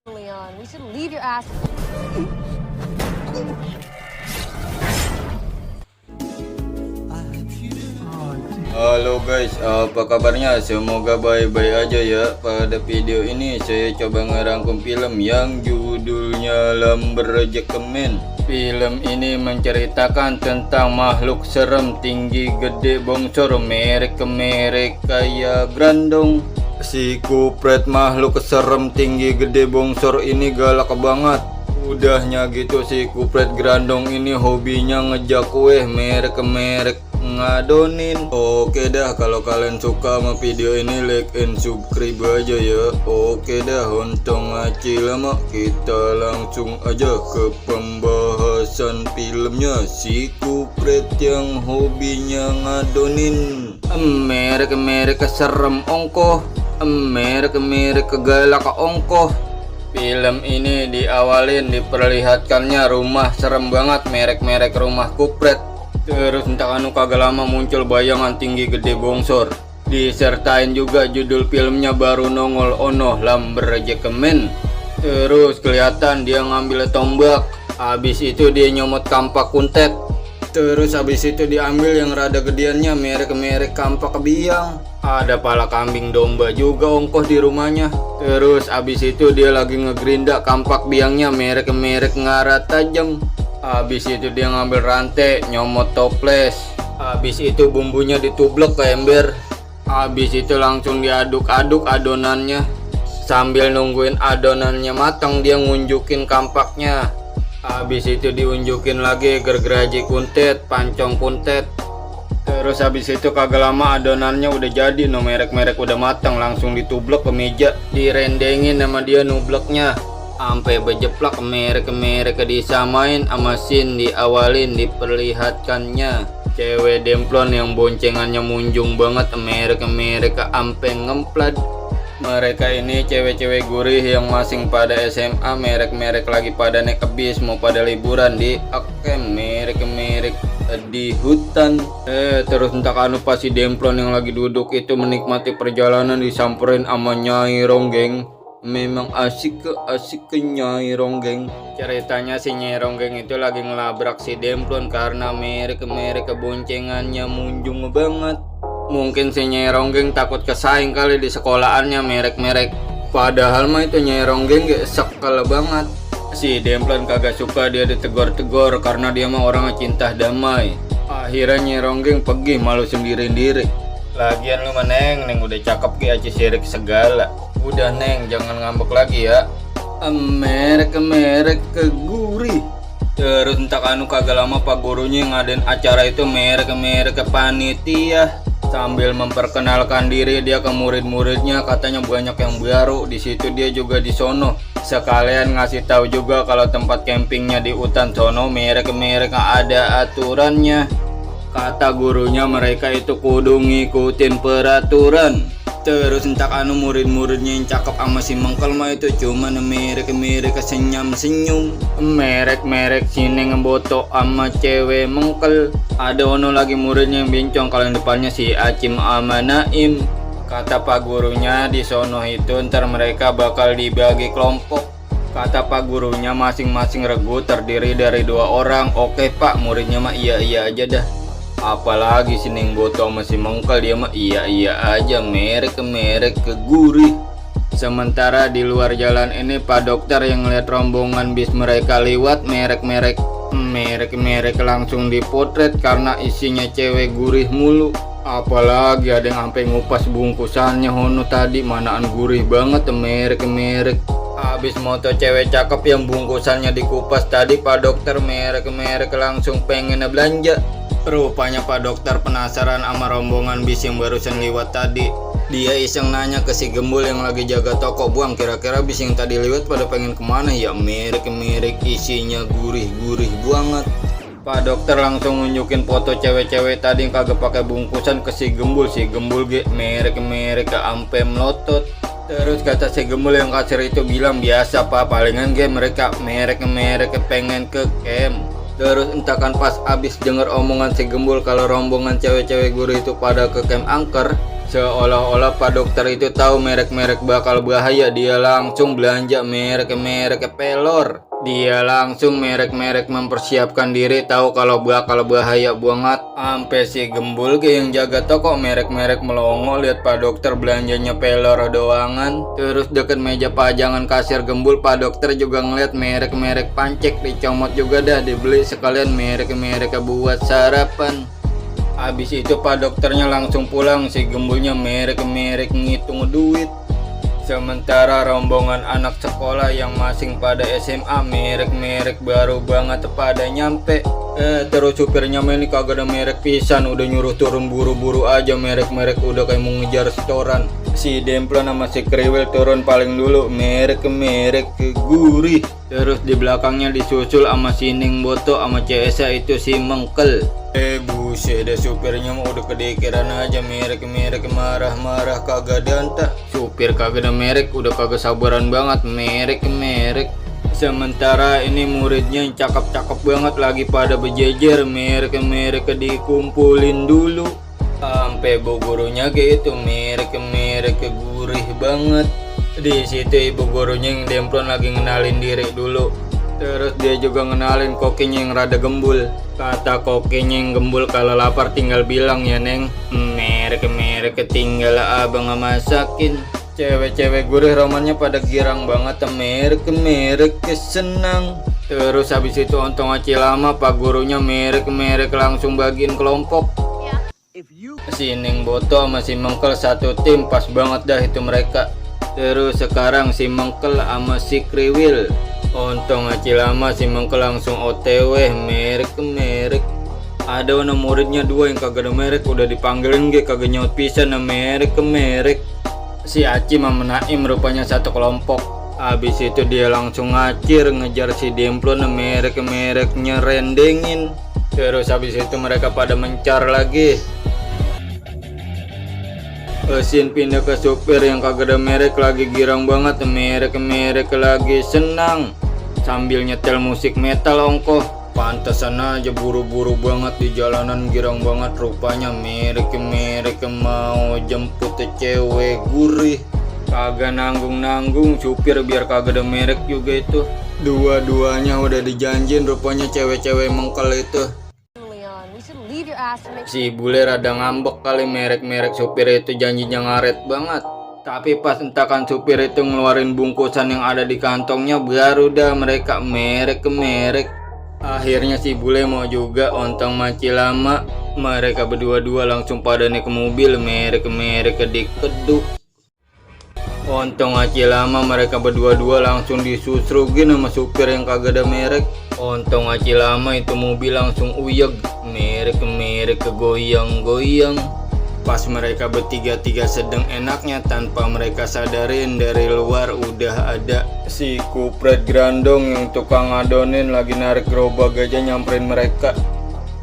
Leon, we should leave your ass. Halo guys, apa kabarnya? Semoga baik-baik aja ya. Pada video ini saya coba ngerangkum film yang judulnya Lumberjackman. Film ini menceritakan tentang makhluk serem tinggi gede bongsor merek kayak grandong. Si kupret makhluk serem tinggi gede bongsor ini galak banget. Udahnya gitu si kupret grandong ini hobinya ngejak kue merek ngadonin. Oke dah, kalau kalian suka sama video ini like and subscribe aja ya. Oke dah, untuk ngaci lama kita langsung aja ke pembahasan filmnya. Si kupret yang hobinya ngadonin merek serem ongkoh, merek galak ongkoh. Film ini diawalin diperlihatkannya rumah serem banget merek rumah kupret. Terus entah anu kagak lama muncul bayangan tinggi gede bongsor. Disertain juga judul filmnya baru nongol ono Lumberjackman. Terus kelihatan dia ngambil tombak. Habis itu dia nyomot kampak kuntet. Terus habis itu diambil yang rada gedeannya merek kampak biang. Ada pala kambing domba juga ongkoh di rumahnya. Terus habis itu dia lagi ngegerinda kampak biangnya merek ngarat tajam. Habis itu dia ngambil rantai, nyomot toples. Habis itu bumbunya ditublek ke ember. Habis itu langsung diaduk-aduk adonannya. Sambil nungguin adonannya matang dia ngunjukin kampaknya. Habis itu diunjukin lagi gergaji kuntet, pancong kuntet. Terus habis itu kagak lama adonannya udah jadi, no merek udah matang, langsung ditublek ke meja, direndengin sama dia nubleknya. Sampai bejeplak merek disamain sama scene diawalin diperlihatkannya cewek demplon yang boncengannya munjung banget merek ampe ngemplat. Mereka ini cewek-cewek gurih yang masing pada SMA, merek lagi pada naik bis mau pada liburan di akem merek di hutan. Terus entah anu pas si demplon yang lagi duduk itu menikmati perjalanan disamperin sama Nyai Ronggeng. Memang asik ke Nyai Ronggeng. Ceritanya si Nyai Ronggeng itu lagi ngelabrak si demplon karena merek boncengannya munjung banget. Mungkin si Nyai Ronggeng takut kesaing kali di sekolahannya merek. Padahal mah itu Nyai Ronggeng gak sekel banget. Si demplon kagak suka dia ditegor-tegor karena dia mah orangnya cinta damai. Akhirnya Nyai Ronggeng pergi malu sendiri-sendiri. Lagian lu mah neng udah cakep ke aci sirik segala. Udah neng, jangan ngambek lagi ya. Merek gurih. Terus entah anu kagak lama pak gurunya ngadain acara itu merek panitia. Sambil memperkenalkan diri dia ke murid-muridnya, katanya banyak yang baru. Di situ dia juga disono. Sekalian ngasih tahu juga kalau tempat campingnya di hutan sono merek ada aturannya. Kata gurunya mereka itu kudu ngikutin peraturan. Terus entah anu murid-muridnya yang cakep sama si mengkel mah itu cuman merek senyum. Merek sini ngeboto sama cewek mengkel. Ada ono lagi muridnya yang bincang kalau yang depannya si Acim sama Naim. Kata pak gurunya di sono itu ntar mereka bakal dibagi kelompok. Kata pak gurunya masing-masing regu terdiri dari 2 orang. Oke pak, muridnya mah iya aja dah. Apalagi si Neng Boto sama si Mengkel dia mah iya aja merek gurih. Sementara di luar jalan ini pak dokter yang ngeliat rombongan bis mereka lewat merek langsung dipotret karena isinya cewek gurih mulu. Apalagi ada yang sampai ngupas bungkusannya hono tadi manaan gurih banget merek. Habis moto cewek cakep yang bungkusannya dikupas tadi pak dokter merek langsung pengen belanja. Rupanya pak dokter penasaran sama rombongan bis yang barusan lewat tadi. Dia iseng nanya ke si gembul yang lagi jaga toko, "Buang, kira-kira bis yang tadi lewat pada pengen kemana ya?" Merek isinya gurih banget. Pak dokter langsung nunjukin foto cewek-cewek tadi yang kagak pakai bungkusan ke si gembul ge merek ampe melotot. Terus kata si gembul yang kasir itu bilang, "Biasa pak, palingan ge mereka merek pengen ke camp." Terus entakan pas abis denger omongan si gembul kalau rombongan cewek-cewek guru itu pada ke camp angker, Seolah-olah Pak Dokter itu tahu merek-merek bakal bahaya, dia langsung belanja merek-merek pelor. Dia langsung merek-merek mempersiapkan diri tahu kalau bakal bahaya banget. Sampai si Gembul ke yang jaga toko merek-merek melongo lihat Pak Dokter belanjanya pelor doangan. Terus deket meja pajangan kasir Gembul, Pak Dokter juga ngeliat merek-merek pancek, dicomot juga dah, dibeli sekalian merek-merek buat sarapan. Habis itu Pak Dokternya langsung pulang, si Gembulnya merek-merek ngitung duit. Sementara rombongan anak sekolah yang masing pada SMA merek-merek baru banget pada nyampe. Terus supirnya ini kagak ada merek pisan, udah nyuruh turun buru-buru aja, merek-merek udah kayak mau ngejar setoran. Si Demplon sama si Kriwil turun paling dulu, merek-merek gurih. Terus di belakangnya disusul sama si Ning Boto sama CSA itu si Mengkel. Buset deh, supirnya mau udah kedekiran aja, merek-merek marah-marah kagak danta. Supir kagak ada merek udah kagak sabaran banget, merek-merek. Sementara ini muridnya yang cakep-cakep banget lagi pada berjejer, merek-merek dikumpulin dulu. Sampai bu gurunya gitu, merek-merek gurih banget. Di situ ibu gurunya yang Demplon lagi ngenalin diri dulu. Terus dia juga ngenalin kokinya yang rada gembul. Kata kokinya yang gembul, kalau lapar tinggal bilang ya Neng, merek-merek tinggal abang masakin. Cewek-cewek gurih romannya pada girang banget, merek-merek senang. Terus habis itu Ontong Aci lama Pak gurunya merek-merek langsung bagiin kelompok. Si Ning Boto sama si Mengkel satu tim, pas banget dah itu mereka. Terus sekarang si Mengkel sama si Kriwil. Ontong Aci lama si Mengkel langsung OTW merek-merek. Ada warna muridnya dua yang kagak ada merek udah dipanggilin kagak nyaut pisan merek-merek. Si Aci sama Naim rupanya satu kelompok. Habis itu dia langsung ngacir ngejar si Demplon, merek-mereknya rendengin. Terus habis itu mereka pada mencar lagi. Sin pindah ke supir yang kagak ada merek lagi girang banget, merek-merek lagi senang. Sambil nyetel musik metal ongkoh. Pantesan aja buru-buru banget di jalanan, girang banget rupanya, merek-merek mau jemput cewek gurih. Kagak nanggung-nanggung supir biar kagak ada merek juga itu. Dua-duanya udah dijanjin rupanya cewek-cewek Mengkel itu. Si bule rada ngambek kali, merek-merek supir itu janjinya ngaret banget. Tapi pas entakan supir itu ngeluarin bungkusan yang ada di kantongnya, baru dah mereka merek-merek. Akhirnya si bule mau juga, Ontong Maci lama. Mereka berdua-dua langsung pada naik ke mobil, merek-merek dikeduk. Ontong Aci lama mereka berdua-dua langsung disusrugin sama supir yang kagak ada merek. Ontong Aci lama itu mobil langsung uyeg, merek-merek goyang-goyang. Pas mereka bertiga-tiga sedang enaknya, tanpa mereka sadarin dari luar udah ada si Kupret Grandong yang tukang adonin lagi narik gerobak aja nyamperin mereka.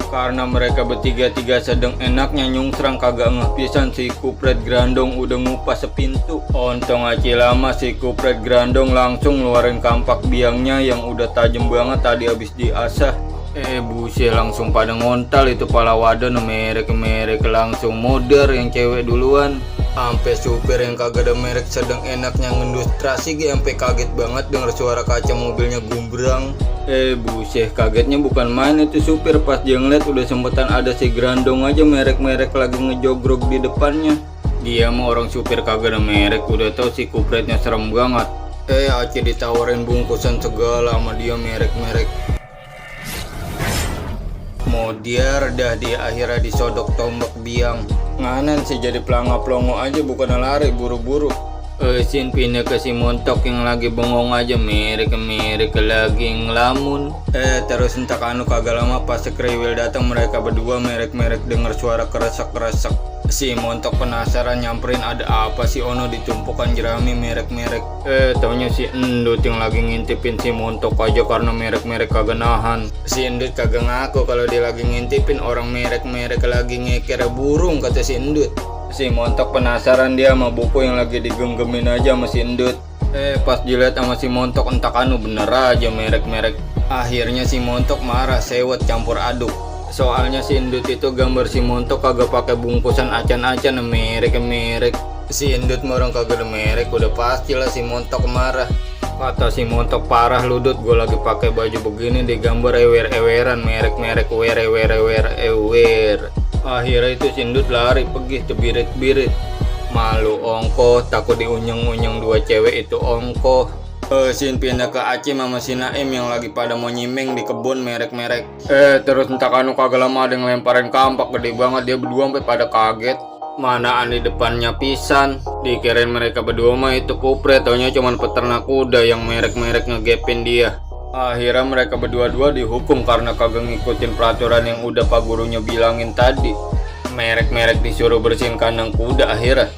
Karena mereka bertiga-tiga sedang enaknya nyungsrang kagak ngepisan, si Kupret Grandong udah ngupas sepintu. Ontong Aci lama si Kupret Grandong langsung ngeluarin kampak biangnya yang udah tajam banget tadi habis diasah. Buset langsung pada ngontal itu pala wadon, merek-merek langsung modar yang cewek duluan. Sampai supir yang kagak ada merek sedang enaknya ngendustrasi sampai kaget banget denger suara kaca mobilnya gumbrang. Buset kagetnya bukan main itu supir pas dia ngeliat udah sempetan ada si Grandong aja merek-merek lagi ngejogrok di depannya. Dia mau orang supir kagak ada merek udah tahu si Kupretnya serem banget. Aci ditawarin bungkusan segala sama dia merek-merek. Modiar dah dia akhirnya disodok tombak biang. Nganan sih jadi pelangap longo aja bukan lari buru-buru. Sin pindah ke si Montok yang lagi bengong aja, merek-merek lagi ngelamun. Terus entak anu kagak lama pas si Kriwil datang, mereka berdua merek-merek denger suara keresek-keresek. Si Montok penasaran nyamperin ada apa sih ono ditumpukan jerami merek-merek. Taunya si Endut yang lagi ngintipin si Montok aja karena merek-merek kagak nahan. Si Endut kagak ngaku kalau dia lagi ngintipin orang merek-merek lagi ngeker burung, kata si Endut. Si Montok penasaran dia sama buku yang lagi digenggemin aja sama si Endut. Pas dilihat sama si Montok entak anu bener aja merek-merek. Akhirnya si Montok marah, sewot campur aduk. Soalnya si Indut itu gambar si Montok kagak pakai bungkusan acan-acan merek. Si Indut orang kagak ada merek, udah pastilah si Montok marah. Kata si Montok, parah lu Dut, gue lagi pakai baju begini digambar ewer-eweran merek ewer. Akhirnya itu si Indut lari pergi tebirit-birit. Malu ongko, takut diunyeng-unyeng dua cewek itu ongko. Sin pindah ke Acim sama si Naim yang lagi pada mau nyimeng di kebun merek. Terus entah kanu kagak lama ada yang lemparin kampak gede banget, dia berdua sampai pada kaget. Manaan di depannya pisan, dikirain mereka berdua mah itu kupret, taunya cuman peternak kuda yang merek ngegepin dia. Akhirnya mereka berdua dihukum karena kagak ngikutin peraturan yang udah pak gurunya bilangin tadi. Merek disuruh bersihin kandang kuda akhirnya.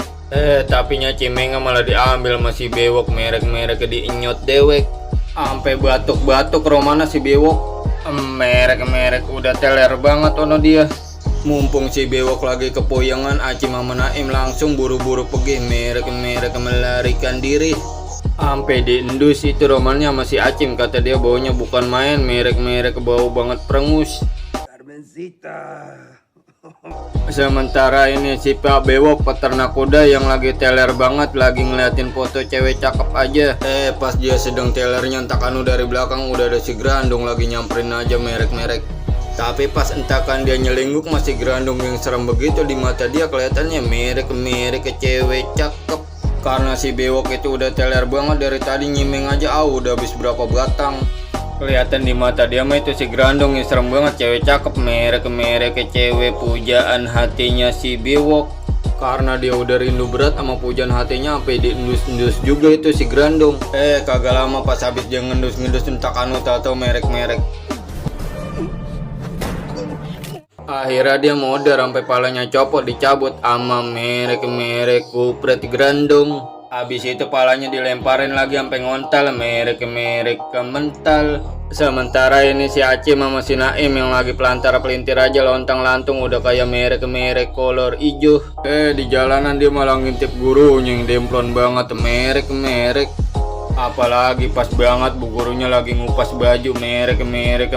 Tapinya Cimenga malah diambil masih bewok, merek diinyot dewek. Ampe batuk-batuk romana si bewok. Merek udah teler banget ono dia. Mumpung si bewok lagi kepoyangan, Acim sama Naim langsung buru-buru pergi merek melarikan diri. Ampe diendus itu romannya masih Acim, kata dia baunya bukan main, merek bau banget perengus. Carmencita. Sementara ini si Pak Bewok peternak kuda yang lagi teler banget, lagi ngeliatin foto cewek cakep aja. Pas dia sedang telernya entakan dari belakang udah ada si Grandong lagi nyamperin aja merek. Tapi pas entakan dia nyelingguk masih Grandong yang serem begitu, di mata dia kelihatannya merek cewek cakep. Karena si Bewok itu udah teler banget dari tadi nyimeng aja, udah habis berapa batang. Kelihatan di mata dia mah itu si Grandong yang serem banget, cewek cakep, merek cewek pujaan hatinya si Bewok. Karena dia udah rindu berat sama pujaan hatinya, sampai diendus juga itu si Grandong. Kagak lama pas habis dia ngendus entak anu tato merek. Akhirnya dia modar sampai palanya copot dicabut ama merek kupret Grandong. Habis itu palanya dilemparin lagi sampai ngontal merek kemental. Sementara ini si Acim sama si Naim yang lagi pelintir aja lontang-lantung udah kayak merek kolor ijo. Di jalanan dia malah ngintip gurunya yang demplon banget merek. Apalagi pas banget bu gurunya lagi ngupas baju merek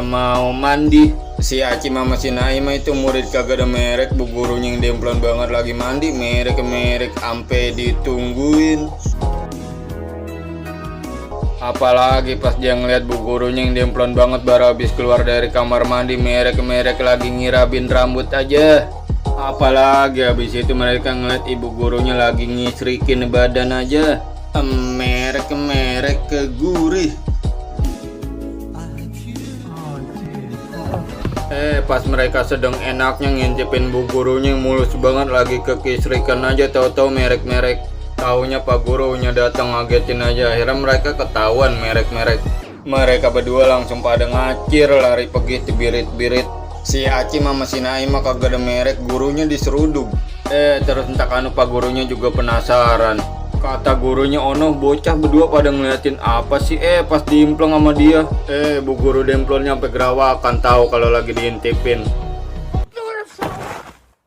mau mandi. Si Acim sama si Naim itu murid kagak ada merek, bu gurunya yang demplon banget lagi mandi merek ampe ditungguin. Apalagi pas dia ngeliat bu gurunya yang demplon banget baru habis keluar dari kamar mandi merek lagi ngirabin rambut aja. Apalagi habis itu mereka ngeliat ibu gurunya lagi ngisrikin badan aja. Merek kegurih. Pas mereka sedang enaknya ngintipin bu gurunya yang mulus banget lagi kekisrikan aja, tahu-tahu merek. Taunya pak gurunya datang ngagetin aja, akhirnya mereka ketahuan merek. Mereka berdua langsung pada ngacir lari pergi tebirit-birit. Si Acim sama si Naim kagak ada merek, gurunya diseruduk. Terus entah kanu pak gurunya juga penasaran. Kata gurunya, ono bocah berdua pada ngeliatin apa sih? Pas diimplong sama dia. Bu guru demplonnya sampai gerawakan tahu kalau lagi diintipin.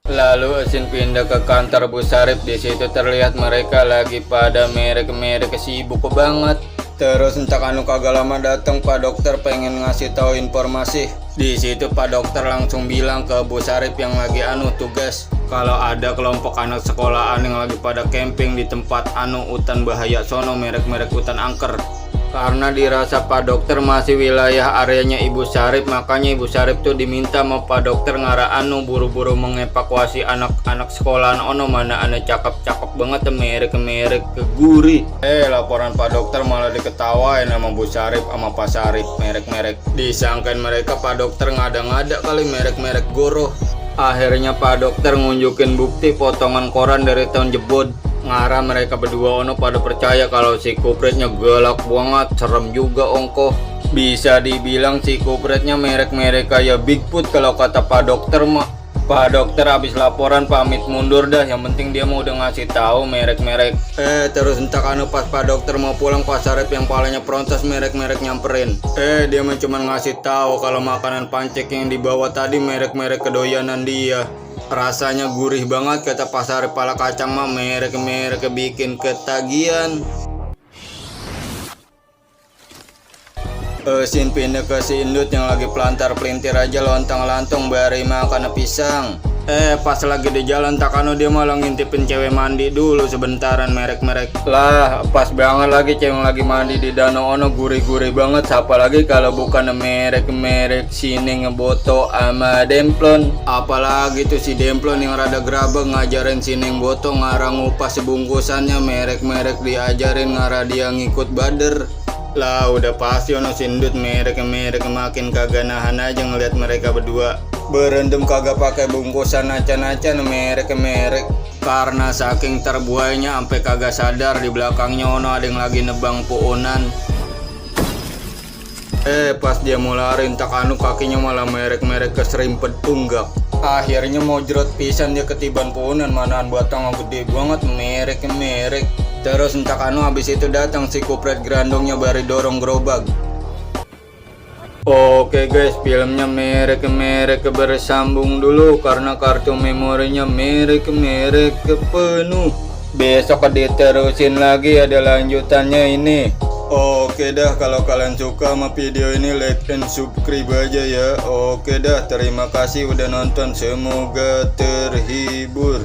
Lalu Asin pindah ke kantor Bu Sarip. Di situ terlihat mereka lagi pada merek sibuk banget. Terus entah kanu kagak lama datang Pak Dokter pengen ngasih tahu informasi. Di situ Pak Dokter langsung bilang ke Bu Sarip yang lagi tugas, kalau ada kelompok anak sekolahan yang lagi pada camping di tempat hutan bahaya sono merek hutan angker. Karena dirasa Pak Dokter masih wilayah areanya Ibu Sarip, makanya Ibu Sarip tuh diminta sama Pak Dokter ngarah buru-buru mengevakuasi anak-anak sekolahan mana cakep-cakep banget merek keguri. Laporan Pak Dokter malah diketawain sama Bu Sarip sama Pak Sarip merek. Disangkain mereka Pak Dokter ngada-ngada kali merek goroh. Akhirnya Pak Dokter ngunjukin bukti potongan koran dari tahun jebot. Ngarah mereka berdua pada percaya kalau si kupretnya galak banget, serem juga ongko. Bisa dibilang si kupretnya merek kayak Bigfoot kalau kata Pak Dokter mah. Pak Dokter habis laporan pamit mundur dah, yang penting dia mau udah ngasih tahu merek. Terus entah kanu pas Pak Dokter mau pulang Pak Sarip yang palanya prontas merek nyamperin. Dia cuma ngasih tahu kalau makanan pancek yang dibawa tadi merek kedoyanan dia. Rasanya gurih banget kata Pak Sarip, pala kacang mah merek bikin ketagihan. Sin pindah ke si Indut yang lagi pelantar pelintir aja lontang-lantung bari makan pisang. Pas lagi di jalan Takano dia malah ngintipin cewek mandi dulu sebentaran merek-merek. Lah, pas banget lagi cewek lagi mandi di danau ono gurih-gurih banget. Siapa lagi kalau bukan merek-merek sini ngeboto ama Demplon. Apalagi tuh si Demplon yang rada gerabah ngajarin sini boto ngarang upah sebungkusannya merek-merek diajarin ngarah dia ngikut bader. Lah udah pasti ono sindut merek-merek makin kagak nahan aja ngeliat mereka berdua berendam kagak pakai bungkusan acan-acan merek-merek karena saking terbuainya sampai kagak sadar di belakangnya ono ada yang lagi nebang puunan. Pas dia mau lari Takano kakinya malah merek-merek keserimpet tunggak. Akhirnya mau jerot pisan dia ketiban puunan manaan batang gede banget merek-merek. Terus Takano habis itu datang si kupret grandongnya bari dorong gerobak. Oke guys, filmnya merek-merek bersambung dulu karena kartu memorinya merek-merek penuh. Besok diterusin lagi ada lanjutannya ini. Oke dah, kalau kalian suka sama video ini like dan subscribe aja ya. Oke dah, terima kasih udah nonton, semoga terhibur.